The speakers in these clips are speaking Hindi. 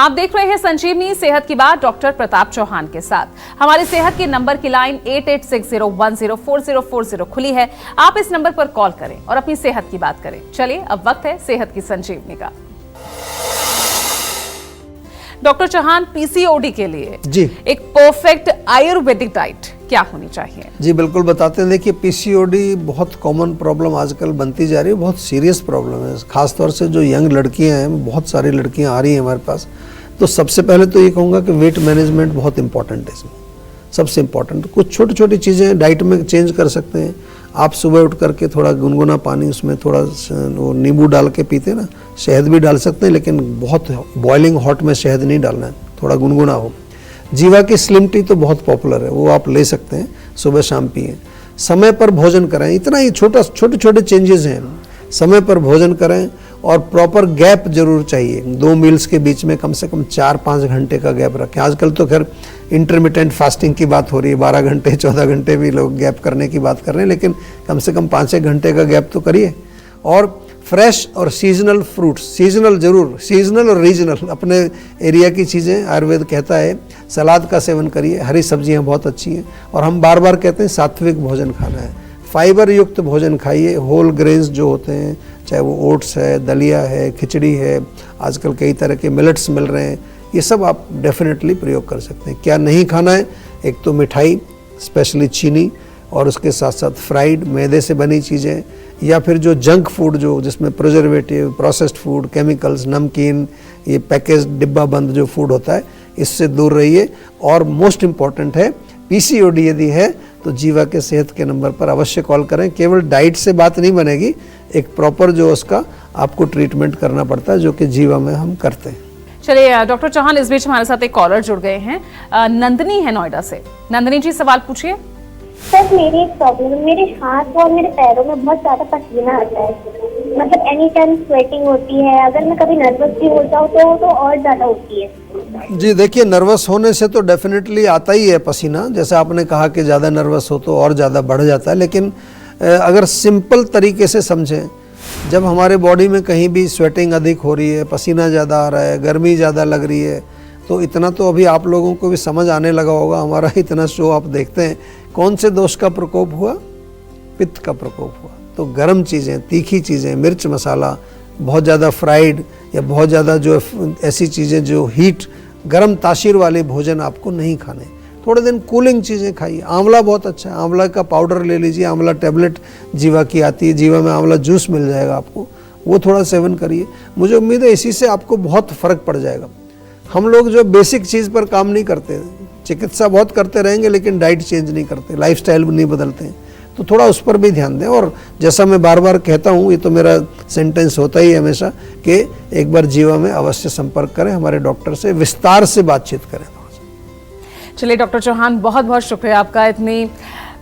आप देख रहे हैं संजीवनी सेहत की बात डॉक्टर प्रताप चौहान के साथ। हमारी सेहत के नंबर की लाइन 8860104040 खुली है। आप इस नंबर पर कॉल करें और अपनी सेहत की बात करें। चलिए अब वक्त है सेहत की संजीवनी का। डॉक्टर चौहान, पीसीओडी के लिए जी एक परफेक्ट आयुर्वेदिक डाइट क्या होनी चाहिए? जी बिल्कुल बताते हैं। देखिए, पीसीओडी बहुत कॉमन प्रॉब्लम आजकल बनती जा रही है, बहुत सीरियस प्रॉब्लम है। खासतौर से जो यंग लड़कियां हैं, बहुत सारी लड़कियां आ रही हैं हमारे पास। तो सबसे पहले तो ये कहूँगा कि वेट मैनेजमेंट बहुत इंपॉर्टेंट है इसमें, सबसे इम्पॉर्टेंट। कुछ छोटी छोटी चीज़ें डाइट में चेंज कर सकते हैं आप। सुबह उठ करके थोड़ा गुनगुना पानी, उसमें थोड़ा वो नींबू डाल के पीते हैं ना, शहद भी डाल सकते हैं, लेकिन बहुत बॉइलिंग हॉट में शहद नहीं डालना है, थोड़ा गुनगुना हो। जीवा की स्लिम टी तो बहुत पॉपुलर है, वो आप ले सकते हैं, सुबह शाम पिए। समय पर भोजन करें, इतना ही छोटे छोटे चेंजेस हैं। समय पर भोजन करें और प्रॉपर गैप जरूर चाहिए। 2 मील्स के बीच में कम से कम 4-5 घंटे का गैप रखें। आजकल तो खैर इंटरमिटेंट फास्टिंग की बात हो रही है, 12 घंटे 14 घंटे भी लोग गैप करने की बात कर रहे हैं, लेकिन कम से कम 5-6 घंटे का गैप तो करिए। और फ्रेश और सीजनल फ्रूट्स, सीजनल जरूर, सीजनल और रीजनल, अपने एरिया की चीज़ें आयुर्वेद कहता है। सलाद का सेवन करिए, हरी सब्जियां बहुत अच्छी हैं। और हम बार बार कहते हैं सात्विक भोजन खाना है, फाइबर युक्त भोजन खाइए। होल ग्रेन्स जो होते हैं, चाहे वो ओट्स है, दलिया है, खिचड़ी है, आजकल कई तरह के मिलेट्स मिल रहे हैं, ये सब आप डेफिनेटली प्रयोग कर सकते हैं। क्या नहीं खाना है? एक तो मिठाई, स्पेशली चीनी, और उसके साथ साथ फ्राइड मैदे से बनी चीज़ें, या फिर जो जंक फूड जो जिसमें प्रिजर्वेटिव, प्रोसेस्ड फूड, केमिकल्स, नमकीन, ये पैकेज डिब्बा बंद जो फूड होता है, इससे दूर रहिए। और मोस्ट इम्पॉर्टेंट है, पीसीओडी यदि है तो जीवा के सेहत के नंबर पर अवश्य कॉल करें। केवल डाइट से बात नहीं बनेगी, एक प्रॉपर जो उसका आपको ट्रीटमेंट करना पड़ता है, जो कि जीवा में हम करते हैं। चलिए डॉक्टर चौहान, इस बीच हमारे साथ एक कॉलर जुड़ गए हैं, नंदनी है नोएडा से। नंदनी जी, सवाल पूछिए। सर, मेरी एक प्रॉब्लम है, मेरे हाथ और मेरे पैरों में बहुत ज्यादा पसीना आता है, मतलब एनी टाइम स्वेटिंग होती है। अगर मैं कभी नर्वस भी हो जाऊँ तो और ज्यादा होती है। जी देखिए, नर्वस होने से तो डेफिनेटली आता ही है पसीना, जैसे आपने कहा कि ज़्यादा नर्वस हो तो और ज़्यादा बढ़ जाता है। लेकिन अगर सिंपल तरीके से समझें, जब हमारे बॉडी में कहीं भी स्वेटिंग अधिक हो रही है, पसीना ज़्यादा आ रहा है, गर्मी ज़्यादा लग रही है, तो इतना तो अभी आप लोगों को भी समझ आने लगा होगा। हमारा इतना शो आप देखते हैं, कौन से दोष का प्रकोप हुआ? पित्त का प्रकोप हुआ। तो गर्म चीज़ें, तीखी चीज़ें, मिर्च मसाला, बहुत ज़्यादा फ्राइड या बहुत ज़्यादा जो ऐसी चीज़ें जो हीट, गर्म तासीर वाले भोजन आपको नहीं खाने। थोड़े दिन कूलिंग चीज़ें खाइए। आंवला बहुत अच्छा है, आंवला का पाउडर ले लीजिए, आंवला टैबलेट जीवा की आती है, जीवा में आंवला जूस मिल जाएगा आपको, वो थोड़ा सेवन करिए। मुझे उम्मीद है इसी से आपको बहुत फ़र्क पड़ जाएगा। हम लोग जो बेसिक चीज़ पर काम नहीं करते, चिकित्सा बहुत करते रहेंगे लेकिन डाइट चेंज नहीं करते, लाइफस्टाइल नहीं बदलते हैं, तो थोड़ा उस पर भी ध्यान दें। और जैसा मैं बार बार कहता हूँ, ये तो मेरा सेंटेंस होता ही है हमेशा, कि एक बार जीवा में अवश्य संपर्क करें, हमारे डॉक्टर से विस्तार से बातचीत करें। चलिए डॉक्टर चौहान, बहुत बहुत शुक्रिया आपका इतनी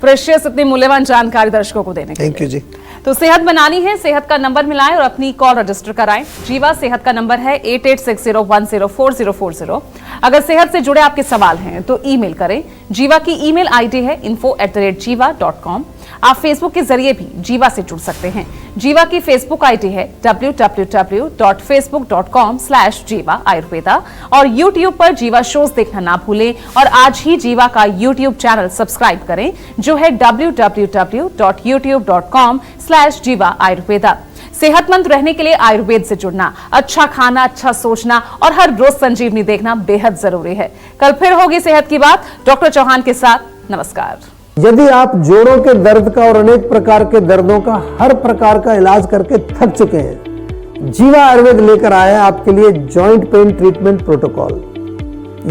प्रेशियस, इतनी मूल्यवान जानकारी दर्शकों को देने के लिए। थैंक यू जी। तो सेहत बनानी है, सेहत का नंबर मिलाएं और अपनी कॉल रजिस्टर कराएं। जीवा सेहत का नंबर है 8860104040। अगर सेहत से जुड़े आपके सवाल हैं तो ईमेल करें। जीवा की ईमेल आईडी है info@jiva.com। आप फेसबुक के जरिए भी जीवा से जुड़ सकते हैं। जीवा की फेसबुक आईडी है www.facebook.com/jiva ayurveda। और यूट्यूब पर जीवा शोज देखना ना भूलें और आज ही जीवा का यूट्यूब चैनल सब्सक्राइब करें, जो है www.youtube.com/jiva ayurveda। सेहतमंद रहने के लिए आयुर्वेद से जुड़ना, अच्छा खाना, अच्छा सोचना और हर रोज संजीवनी देखना बेहद जरूरी है। कल फिर होगी सेहत की बात डॉक्टर चौहान के साथ। नमस्कार। यदि आप जोड़ों के दर्द का और अनेक प्रकार के दर्दों का हर प्रकार का इलाज करके थक चुके हैं, जीवा आयुर्वेद लेकर आया है आपके लिए जॉइंट पेन ट्रीटमेंट प्रोटोकॉल।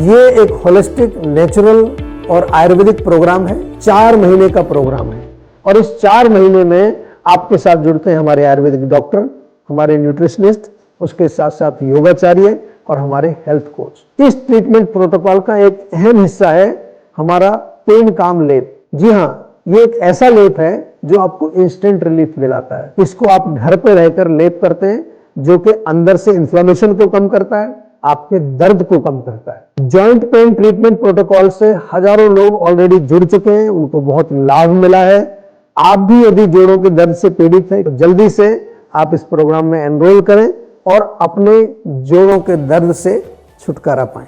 ये एक होलिस्टिक, नेचुरल और आयुर्वेदिक प्रोग्राम है। 4 महीने का प्रोग्राम है और इस 4 महीने में आपके साथ जुड़ते हैं हमारे आयुर्वेदिक डॉक्टर, हमारे न्यूट्रिशनिस्ट, उसके साथ साथ योगाचार्य और हमारे हेल्थ कोच। इस ट्रीटमेंट प्रोटोकॉल का एक अहम हिस्सा है हमारा पेन काम लेप। जी हाँ, ये एक ऐसा लेप है जो आपको इंस्टेंट रिलीफ दिलाता है। इसको आप घर पे रहकर लेप करते हैं, जो कि अंदर से इन्फ्लेमेशन को कम करता है, आपके दर्द को कम करता है। जॉइंट पेन ट्रीटमेंट प्रोटोकॉल से हजारों लोग ऑलरेडी जुड़ चुके हैं, उनको बहुत लाभ मिला है। आप भी यदि जोड़ों के दर्द से पीड़ित हैं तो जल्दी से आप इस प्रोग्राम में एनरोल करें और अपने जोड़ों के दर्द से छुटकारा पाएं।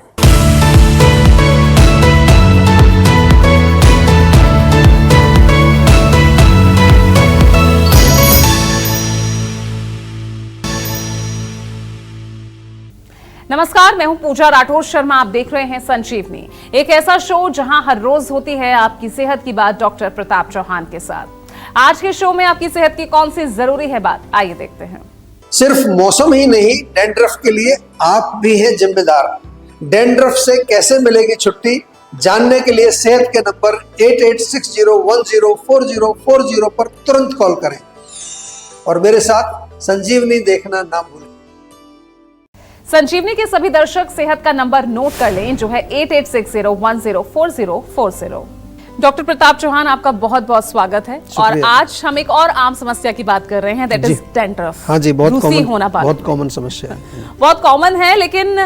नमस्कार, मैं हूं पूजा राठौर शर्मा। आप देख रहे हैं संजीवनी, एक ऐसा शो जहां हर रोज होती है आपकी सेहत की बात डॉक्टर प्रताप चौहान के साथ। आज के शो में आपकी सेहत की कौन सी जरूरी है बात, आइए देखते हैं। सिर्फ मौसम ही नहीं, डैंड्रफ के लिए आप भी हैं जिम्मेदार। डैंड्रफ से कैसे मिलेगी छुट्टी, जानने के लिए सेहत के नंबर 8860104040 पर तुरंत कॉल करें और मेरे साथ संजीवनी देखना ना भूलें। संजीवनी के सभी दर्शक सेहत का नंबर नोट कर लें, जो है 8860104040। डॉक्टर प्रताप चौहान, आपका बहुत बहुत स्वागत है। और आज हम एक और आम समस्या की बात कर रहे हैं, दैट इज डैंड्रफ। हाँ जी, बहुत कॉमन समस्या है। बहुत कॉमन है, लेकिन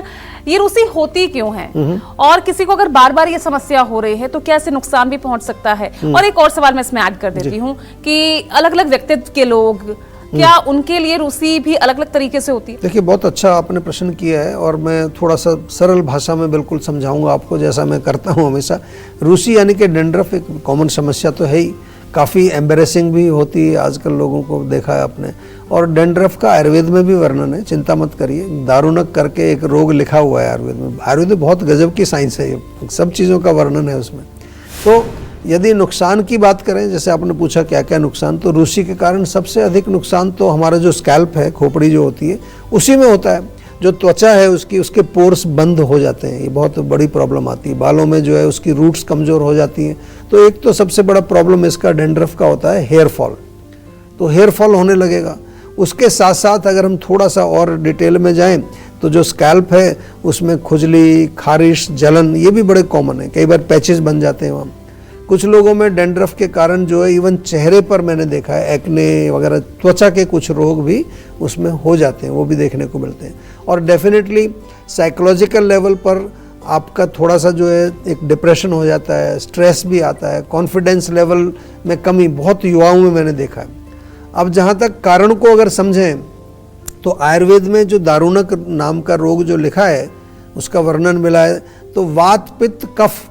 ये रूसी होती क्यों है? और किसी को अगर बार बार ये समस्या हो रही है तो क्या इससे नुकसान भी पहुंच सकता है? और एक और सवाल मैं इसमें ऐड कर देती हूँ कि अलग अलग व्यक्तित्व के लोग, क्या उनके लिए रूसी भी अलग अलग तरीके से होती है? देखिए, बहुत अच्छा आपने प्रश्न किया है और मैं थोड़ा सा सरल भाषा में बिल्कुल समझाऊंगा आपको, जैसा मैं करता हूं हमेशा। रूसी यानी कि डैंड्रफ एक कॉमन समस्या तो है ही, काफ़ी एम्बेरेसिंग भी होती है, आजकल लोगों को देखा है आपने। और डैंड्रफ का आयुर्वेद में भी वर्णन है, चिंता मत करिए। दारुणक करके एक रोग लिखा हुआ है आयुर्वेद में। आयुर्वेद बहुत गजब की साइंस है, ये सब चीज़ों का वर्णन है उसमें। तो यदि नुकसान की बात करें, जैसे आपने पूछा क्या क्या नुकसान, तो रूसी के कारण सबसे अधिक नुकसान तो हमारा जो स्कैल्प है, खोपड़ी जो होती है, उसी में होता है। जो त्वचा है उसकी, उसके पोर्स बंद हो जाते हैं, ये बहुत बड़ी प्रॉब्लम आती है। बालों में जो है उसकी रूट्स कमज़ोर हो जाती हैं। तो एक तो सबसे बड़ा प्रॉब्लम इसका डैंड्रफ का होता है हेयर फॉल। तो हेयर फॉल होने लगेगा। उसके साथ साथ अगर हम थोड़ा सा और डिटेल में जाएं तो जो स्कैल्प है उसमें खुजली, खारिश, जलन, ये भी बड़े कॉमन है। कई बार पैचेस बन जाते हैं वहाँ। कुछ लोगों में डैंड्रफ के कारण जो है इवन चेहरे पर मैंने देखा है एक्ने वगैरह, त्वचा के कुछ रोग भी उसमें हो जाते हैं, वो भी देखने को मिलते हैं। और डेफिनेटली साइकोलॉजिकल लेवल पर आपका थोड़ा सा जो है एक डिप्रेशन हो जाता है, स्ट्रेस भी आता है, कॉन्फिडेंस लेवल में कमी बहुत युवाओं में मैंने देखा है। अब जहाँ तक कारण को अगर समझें तो आयुर्वेद में जो दारुणक नाम का रोग जो लिखा है उसका वर्णन मिला है, तो वात, पित्त, कफ,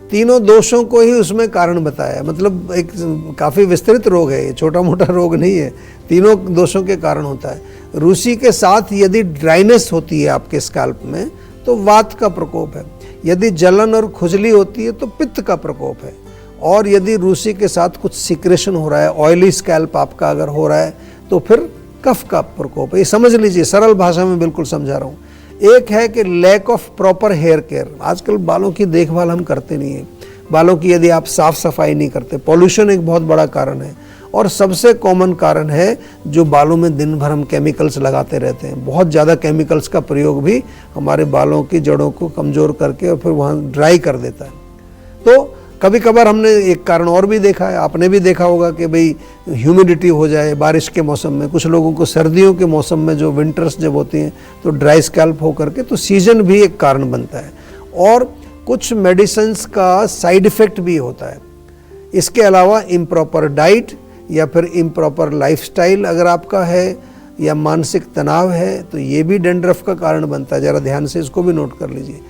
तीनों दोषों को ही उसमें कारण बताया है। मतलब एक काफ़ी विस्तृत रोग है, ये छोटा मोटा रोग नहीं है, तीनों दोषों के कारण होता है। रूसी के साथ यदि ड्राइनेस होती है आपके स्कैल्प में तो वात का प्रकोप है, यदि जलन और खुजली होती है तो पित्त का प्रकोप है, और यदि रूसी के साथ कुछ सिक्रेशन हो रहा है, ऑयली स्कैल्प आपका अगर हो रहा है तो फिर कफ का प्रकोप है। ये समझ लीजिए, सरल भाषा में बिल्कुल समझा रहा हूँ। एक है कि lack of proper hair care. आजकल बालों की देखभाल हम करते नहीं है। बालों की यदि आप साफ सफाई नहीं करते, पॉल्यूशन एक बहुत बड़ा कारण है। और सबसे कॉमन कारण है जो बालों में दिन भर हम केमिकल्स लगाते रहते हैं। बहुत ज़्यादा केमिकल्स का प्रयोग भी हमारे बालों की जड़ों को कमज़ोर करके और फिर वहाँ ड्राई कर देता है। तो कभी कभार हमने एक कारण और भी देखा है, आपने भी देखा होगा कि भाई ह्यूमिडिटी हो जाए बारिश के मौसम में। कुछ लोगों को सर्दियों के मौसम में जो विंटर्स जब होती हैं तो ड्राई स्कैल्प हो करके, तो सीजन भी एक कारण बनता है। और कुछ मेडिसिन्स का साइड इफ़ेक्ट भी होता है। इसके अलावा इम्प्रॉपर डाइट या फिर इम्प्रॉपर लाइफस्टाइल अगर आपका है, या मानसिक तनाव है, तो ये भी डैंड्रफ का कारण बनता है। ज़रा ध्यान से इसको भी नोट कर लीजिए।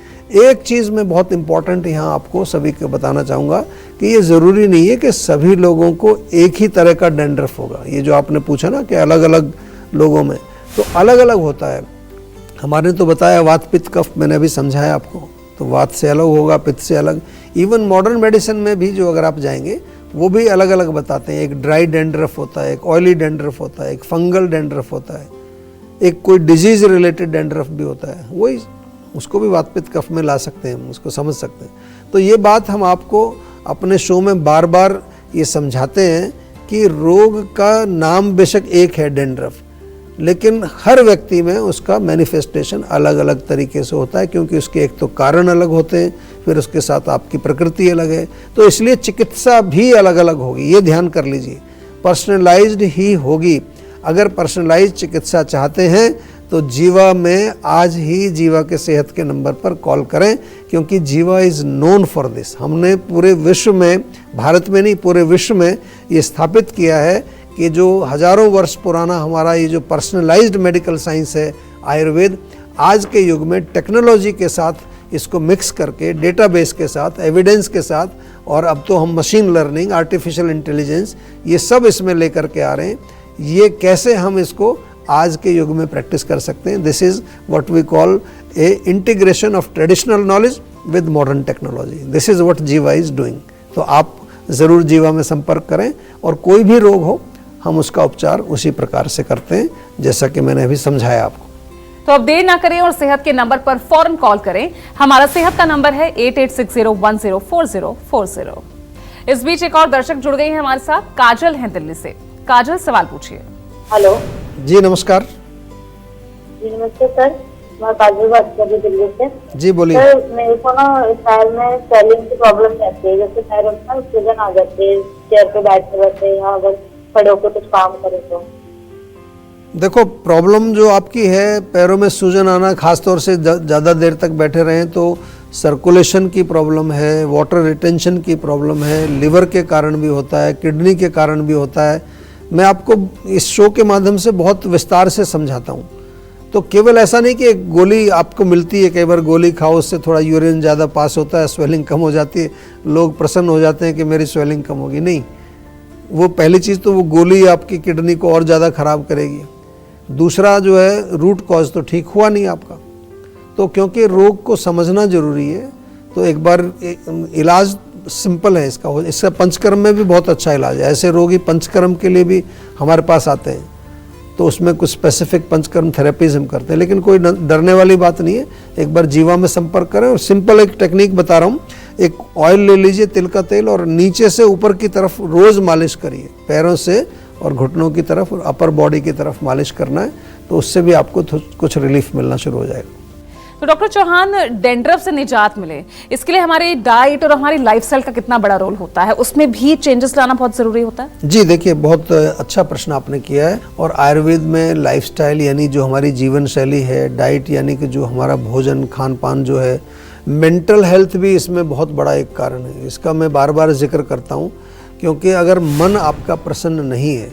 एक चीज़ मैं बहुत इंपॉर्टेंट यहाँ आपको सभी को बताना चाहूँगा कि ये ज़रूरी नहीं है कि सभी लोगों को एक ही तरह का डैंड्रफ होगा। ये जो आपने पूछा ना कि अलग अलग लोगों में, तो अलग अलग होता है। हमारे तो बताया वात, पित्त, कफ, मैंने अभी समझाया आपको। तो वात से अलग होगा, पित्त से अलग। इवन मॉडर्न मेडिसिन में भी जो अगर आप जाएंगे वो भी अलग अलग बताते हैं। एक ड्राई डैंड्रफ होता है, एक ऑयली डैंड्रफ होता है, एक फंगल डैंड्रफ होता है, एक कोई डिजीज रिलेटेड डैंड्रफ भी होता है। वही उसको भी वात, पित्त, कफ में ला सकते हैं, हम उसको समझ सकते हैं। तो ये बात हम आपको अपने शो में बार बार ये समझाते हैं कि रोग का नाम बेशक एक है डैंड्रफ, लेकिन हर व्यक्ति में उसका मैनिफेस्टेशन अलग अलग तरीके से होता है, क्योंकि उसके एक तो कारण अलग होते हैं, फिर उसके साथ आपकी प्रकृति अलग है। तो इसलिए चिकित्सा भी अलग अलग होगी, ये ध्यान कर लीजिए। पर्सनलाइज्ड ही होगी। अगर पर्सनलाइज्ड चिकित्सा चाहते हैं तो जीवा में आज ही जीवा के सेहत के नंबर पर कॉल करें, क्योंकि जीवा इज़ नोन फॉर दिस। हमने पूरे विश्व में, भारत में नहीं पूरे विश्व में ये स्थापित किया है कि जो हजारों वर्ष पुराना हमारा ये जो पर्सनलाइज्ड मेडिकल साइंस है आयुर्वेद, आज के युग में टेक्नोलॉजी के साथ इसको मिक्स करके, डेटाबेस के साथ, एविडेंस के साथ, और अब तो हम मशीन लर्निंग, आर्टिफिशियल इंटेलिजेंस, ये सब इसमें लेकर के आ रहे हैं। ये कैसे हम इसको आज के युग में प्रैक्टिस कर सकते हैं, this is what we call a integration of traditional knowledge with modern technology. This is what Jiva is doing. तो आप ज़रूर जीवा में संपर्क करें, और कोई भी रोग हो हम उसका उपचार उसी प्रकार से करते हैं जैसा कि मैंने अभी समझाया आपको। तो अब देर ना करें और सेहत के नंबर पर फौरन कॉल करें। हमारा सेहत का नंबर है 8860104040। इस बीच एक और दर्शक जुड़ गई हैं हमारे साथ, काजल हैं दिल्ली से। काजल, सवाल पूछिए। हेलो जी नमस्कार। जी नमस्ते सर, मैं काजल बात कर रही हूँ दिल्ली से। जी बोलिए। सर मेरे को ना पैर में स्वेलिंग की प्रॉब्लम रहती है, जैसे पैरों में ना सूजन आ जाती है, चेयर पे बैठते बैठे या अगर खड़े होकर कुछ काम करें तो। देखो, प्रॉब्लम जो आपकी है पैरों में सूजन आना, खासतौर से ज़्यादा देर तक बैठे रहें तो सर्कुलेशन की प्रॉब्लम है, वाटर रिटेंशन की प्रॉब्लम है, लिवर के कारण भी होता है, किडनी के कारण भी होता है। मैं आपको इस शो के माध्यम से बहुत विस्तार से समझाता हूँ। तो केवल ऐसा नहीं कि एक गोली आपको मिलती है, कई बार गोली खाओ उससे थोड़ा यूरिन ज़्यादा पास होता है, स्वेलिंग कम हो जाती है, लोग प्रसन्न हो जाते हैं कि मेरी स्वेलिंग कम होगी। नहीं, वो पहली चीज़ तो वो गोली आपकी किडनी को और ज़्यादा ख़राब करेगी। दूसरा जो है, रूट कॉज तो ठीक हुआ नहीं आपका। तो क्योंकि रोग को समझना जरूरी है, तो एक बार इलाज सिंपल है इसका पंचकर्म में भी बहुत अच्छा इलाज है। ऐसे रोगी पंचकर्म के लिए भी हमारे पास आते हैं, तो उसमें कुछ स्पेसिफिक पंचकर्म थेरेपीज हम करते हैं, लेकिन कोई डरने वाली बात नहीं है। एक बार जीवा में संपर्क करें, और सिंपल एक टेक्निक बता रहा हूँ। एक ऑयल ले लीजिए, तिल का तेल, और नीचे से ऊपर की तरफ रोज़ मालिश करिए, पैरों से और घुटनों की तरफ और अपर बॉडी की तरफ मालिश करना है, तो उससे भी आपको कुछ रिलीफ मिलना शुरू हो जाएगा। तो डॉक्टर चौहान, डेंड्रफ से निजात मिले इसके लिए हमारी डाइट और हमारी लाइफस्टाइल का कितना बड़ा रोल होता है? उसमें भी चेंजेस लाना बहुत जरूरी होता है? जी देखिए, बहुत अच्छा प्रश्न आपने किया है। और आयुर्वेद में लाइफस्टाइल यानी जो हमारी जीवन शैली है, डाइट यानी कि जो हमारा भोजन खान पान जो है, मेंटल हेल्थ भी इसमें बहुत बड़ा एक कारण है। इसका मैं बार बार जिक्र करता हूँ, क्योंकि अगर मन आपका प्रसन्न नहीं है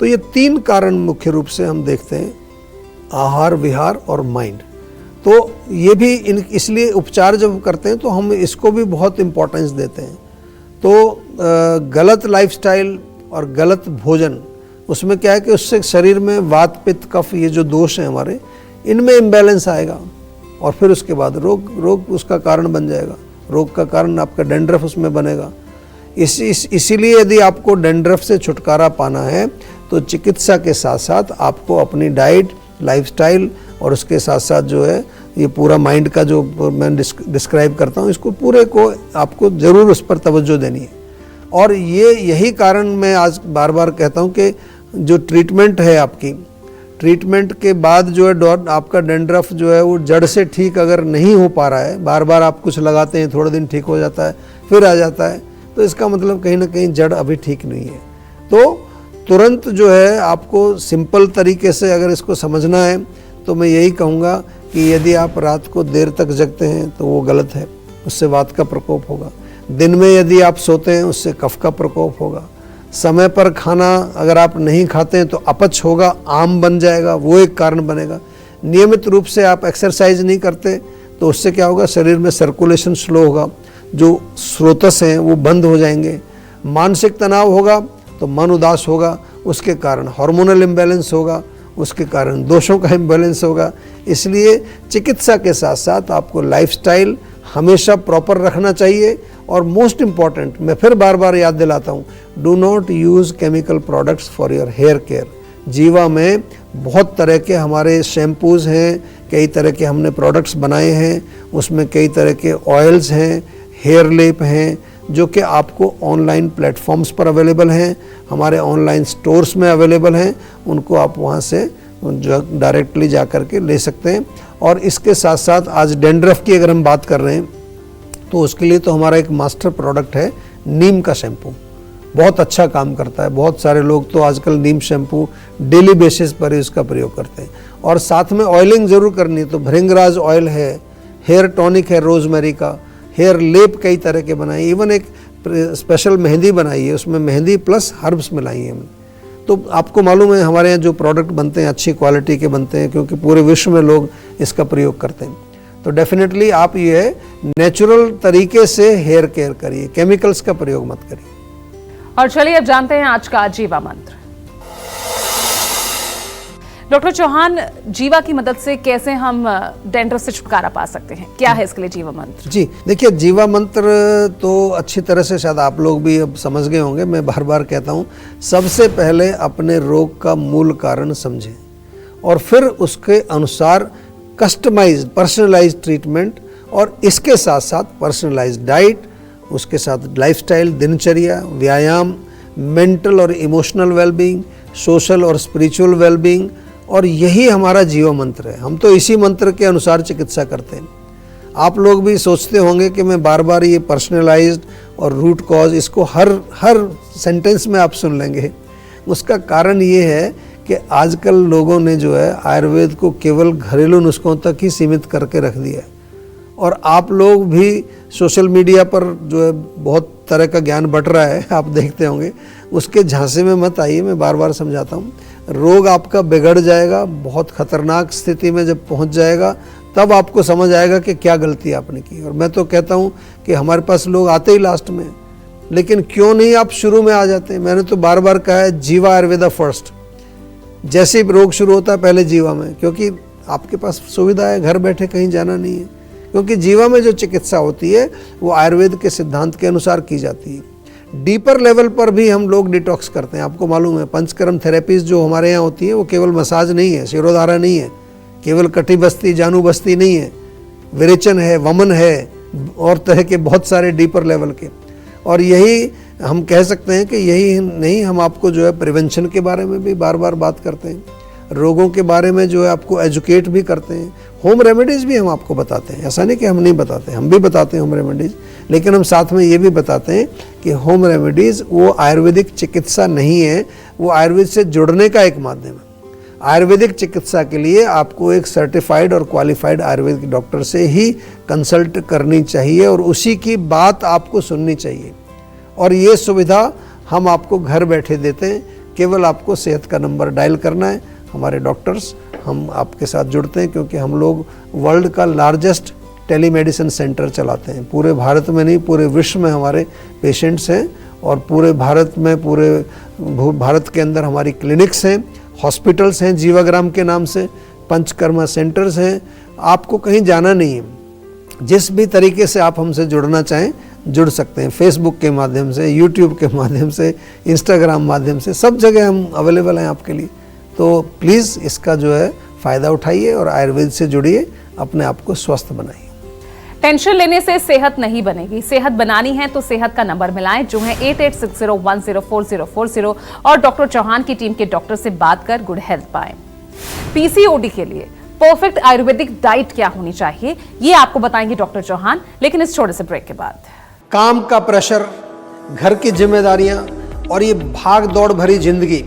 तो ये 3 कारण मुख्य रूप से हम देखते हैं, आहार, विहार और माइंड। तो ये भी इसलिए उपचार जब करते हैं तो हम इसको भी बहुत इम्पोर्टेंस देते हैं। तो गलत लाइफस्टाइल और गलत भोजन, उसमें क्या है कि उससे शरीर में वात पित्त कफ ये जो दोष हैं हमारे, इनमें इम्बैलेंस आएगा, और फिर उसके बाद रोग उसका कारण बन जाएगा। रोग का कारण आपका डेंड्रफ उसमें बनेगा। इसीलिए यदि आपको डेंड्रफ से छुटकारा पाना है तो चिकित्सा के साथ साथ आपको अपनी डाइट, लाइफस्टाइल और उसके साथ साथ जो है ये पूरा माइंड का जो मैं डिस्क्राइब करता हूँ, इसको पूरे को आपको ज़रूर उस पर तवज्जो देनी है। और यही कारण मैं आज बार बार कहता हूँ कि जो ट्रीटमेंट है आपकी, ट्रीटमेंट के बाद जो है आपका डेंड्रफ जो है वो जड़ से ठीक अगर नहीं हो पा रहा है, बार बार आप कुछ लगाते हैं, थोड़े दिन ठीक हो जाता है, फिर आ जाता है, तो इसका मतलब कहीं ना कहीं जड़ अभी ठीक नहीं है। तो तुरंत जो है आपको सिंपल तरीके से अगर इसको समझना है तो मैं यही कहूँगा कि यदि आप रात को देर तक जगते हैं तो वो गलत है, उससे वात का प्रकोप होगा। दिन में यदि आप सोते हैं उससे कफ का प्रकोप होगा। समय पर खाना अगर आप नहीं खाते हैं तो अपच होगा, आम बन जाएगा, वो एक कारण बनेगा। नियमित रूप से आप एक्सरसाइज नहीं करते तो उससे क्या होगा, शरीर में सर्कुलेशन स्लो होगा, जो स्रोतस हैं वो बंद हो जाएंगे। मानसिक तनाव होगा तो मन उदास होगा, उसके कारण हार्मोनल इम्बैलेंस होगा, उसके कारण दोषों का इम्बैलेंस होगा। इसलिए चिकित्सा के साथ साथ आपको लाइफस्टाइल हमेशा प्रॉपर रखना चाहिए। और मोस्ट इम्पॉर्टेंट, मैं फिर बार बार याद दिलाता हूँ, do not use chemical products for your hair care. Jiva में बहुत तरह के हमारे शैम्पूज़ हैं, कई तरह के हमने प्रोडक्ट्स बनाए हैं, उसमें कई तरह के ऑयल्स हैं, हेयर लेप हैं, जो कि आपको ऑनलाइन प्लेटफॉर्म्स पर अवेलेबल हैं, हमारे ऑनलाइन स्टोर्स में अवेलेबल हैं। उनको आप वहाँ से जो डायरेक्टली जा कर के ले सकते हैं। और इसके साथ साथ आज डेंड्रफ की अगर हम बात कर रहे हैं तो उसके लिए तो हमारा एक मास्टर प्रोडक्ट है नीम का शैम्पू, बहुत अच्छा काम करता है। बहुत सारे लोग तो आजकल नीम शैम्पू डेली बेसिस पर ही उसका प्रयोग करते हैं। और साथ में ऑयलिंग ज़रूर करनी है तो भृंगराज ऑयल है, हेयर टॉनिक है रोजमेरी का, हेयर लेप कई तरह के बनाए, इवन एक स्पेशल मेहंदी बनाई है, उसमें मेहंदी प्लस हर्ब्स मिलाई है हमने। तो आपको मालूम है हमारे यहाँ जो प्रोडक्ट बनते हैं अच्छी क्वालिटी के बनते हैं, क्योंकि पूरे विश्व में लोग इसका प्रयोग करते हैं। तो डेफिनेटली आप ये नेचुरल तरीके से हेयर केयर करिए, केमिकल्स का प्रयोग मत करिए। और चलिए अब जानते हैं आज का जीवा मंत्र। डॉक्टर चौहान, जीवा की मदद से कैसे हम डैंड्रफ से छुटकारा पा सकते हैं? क्या है इसके लिए जीवा मंत्र? जी देखिए, जीवा मंत्र तो अच्छी तरह से शायद आप लोग भी अब समझ गए होंगे। मैं बार बार कहता हूँ, सबसे पहले अपने रोग का मूल कारण समझें और फिर उसके अनुसार कस्टमाइज्ड पर्सनलाइज्ड ट्रीटमेंट, और इसके साथ साथ पर्सनलाइज्ड डाइट, उसके साथ लाइफस्टाइल, दिनचर्या, व्यायाम, मेंटल और इमोशनल वेलबींग, सोशल और स्पिरिचुअल वेलबींग, और यही हमारा जीवा मंत्र है। हम तो इसी मंत्र के अनुसार चिकित्सा करते हैं। आप लोग भी सोचते होंगे कि मैं बार बार ये पर्सनलाइज्ड और रूट कॉज, इसको हर सेंटेंस में आप सुन लेंगे। उसका कारण ये है कि आजकल लोगों ने जो है आयुर्वेद को केवल घरेलू नुस्खों तक ही सीमित करके रख दिया है। और आप लोग भी सोशल मीडिया पर जो है बहुत तरह का ज्ञान बट रहा है, आप देखते होंगे, उसके झांसे में मत आइए। मैं बार बार समझाता हूँ, रोग आपका बिगड़ जाएगा, बहुत खतरनाक स्थिति में जब पहुँच जाएगा तब आपको समझ आएगा कि क्या गलती आपने की। और मैं तो कहता हूँ कि हमारे पास लोग आते ही लास्ट में, लेकिन क्यों नहीं आप शुरू में आ जाते? मैंने तो बार बार कहा है, जीवा आयुर्वेदा फर्स्ट। जैसे ही रोग शुरू होता है पहले जीवा में, क्योंकि आपके पास सुविधा है, घर बैठे कहीं जाना नहीं है। क्योंकि जीवा में जो चिकित्सा होती है वो आयुर्वेद के सिद्धांत के अनुसार की जाती है। डीपर लेवल पर भी हम लोग डिटॉक्स करते हैं। आपको मालूम है, पंचकर्म थेरेपीज जो हमारे यहाँ होती है वो केवल मसाज नहीं है, शिरोधारा नहीं है, केवल कटी बस्ती, जानू बस्ती नहीं है, विरेचन है, वमन है, और तरह के बहुत सारे डीपर लेवल के। और यही हम कह सकते हैं कि यही नहीं, हम आपको जो है प्रिवेंशन के बारे में भी बार बार बात करते हैं, रोगों के बारे में जो है आपको एजुकेट भी करते हैं, होम रेमेडीज़ भी हम आपको बताते हैं। ऐसा नहीं कि हम नहीं बताते, हम भी बताते हैं होम रेमेडीज़, लेकिन हम साथ में ये भी बताते हैं कि होम रेमेडीज़ वो आयुर्वेदिक चिकित्सा नहीं है, वो आयुर्वेद से जुड़ने का एक माध्यम है। आयुर्वेदिक चिकित्सा के लिए आपको एक सर्टिफाइड और क्वालिफाइड आयुर्वेदिक डॉक्टर से ही कंसल्ट करनी चाहिए और उसी की बात आपको सुननी चाहिए। और ये सुविधा हम आपको घर बैठे देते हैं, केवल आपको सेहत का नंबर डायल करना है। हमारे डॉक्टर्स हम आपके साथ जुड़ते हैं, क्योंकि हम लोग वर्ल्ड का लार्जेस्ट टेलीमेडिसिन सेंटर चलाते हैं। पूरे भारत में नहीं, पूरे विश्व में हमारे पेशेंट्स हैं, और पूरे भारत में, पूरे भारत के अंदर हमारी क्लिनिक्स हैं, हॉस्पिटल्स हैं, जीवाग्राम के नाम से, पंचकर्मा सेंटर्स हैं। आपको कहीं जाना नहीं है। जिस भी तरीके से आप हमसे जुड़ना चाहें जुड़ सकते हैं, फेसबुक के माध्यम से, यूट्यूब के माध्यम से, इंस्टाग्राम माध्यम से, सब जगह हम अवेलेबल हैं आपके लिए। तो प्लीज़ इसका जो है फ़ायदा उठाइए और आयुर्वेद से जुड़िए, अपने आप को स्वस्थ बनाइए। टेंशन लेने से सेहत नहीं बनेगी। सेहत बनानी है तो सेहत का नंबर मिलाएं, जो है 8860104040, और डॉक्टर चौहान की टीम के डॉक्टर से बात कर गुड हेल्थ पाएं। पीसीओडी के लिए परफेक्ट आयुर्वेदिक डाइट क्या होनी चाहिए, ये आपको बताएंगे डॉक्टर चौहान, लेकिन इस छोटे से ब्रेक के बाद। काम का प्रेशर, घर की जिम्मेदारियां और ये भाग दौड़ भरी जिंदगी,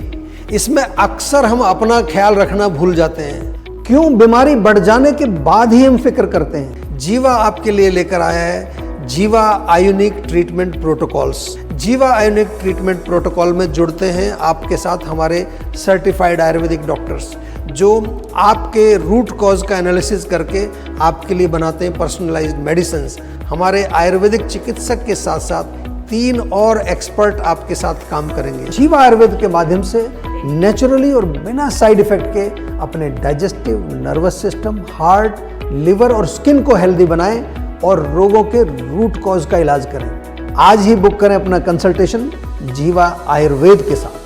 इसमें अक्सर हम अपना ख्याल रखना भूल जाते हैं। क्यों? बीमारी बढ़ जाने के बाद ही हम फिक्र करते हैं। जीवा आपके लिए लेकर आया है जीवा आयोनिक ट्रीटमेंट प्रोटोकॉल्स। जीवा आयोनिक ट्रीटमेंट प्रोटोकॉल में जुड़ते हैं आपके साथ हमारे सर्टिफाइड आयुर्वेदिक डॉक्टर्स, जो आपके रूट कॉज का एनालिसिस करके आपके लिए बनाते हैं पर्सनलाइज्ड मेडिसिन्स। हमारे आयुर्वेदिक चिकित्सक के साथ साथ 3 और एक्सपर्ट आपके साथ काम करेंगे। जीवा आयुर्वेद के माध्यम से नेचुरली और बिना साइड इफेक्ट के अपने digestive, nervous system, heart, liver और स्किन को हेल्दी बनाएं और रोगों के रूट कॉज का इलाज करें। आज ही बुक करें अपना कंसल्टेशन जीवा आयुर्वेद के साथ।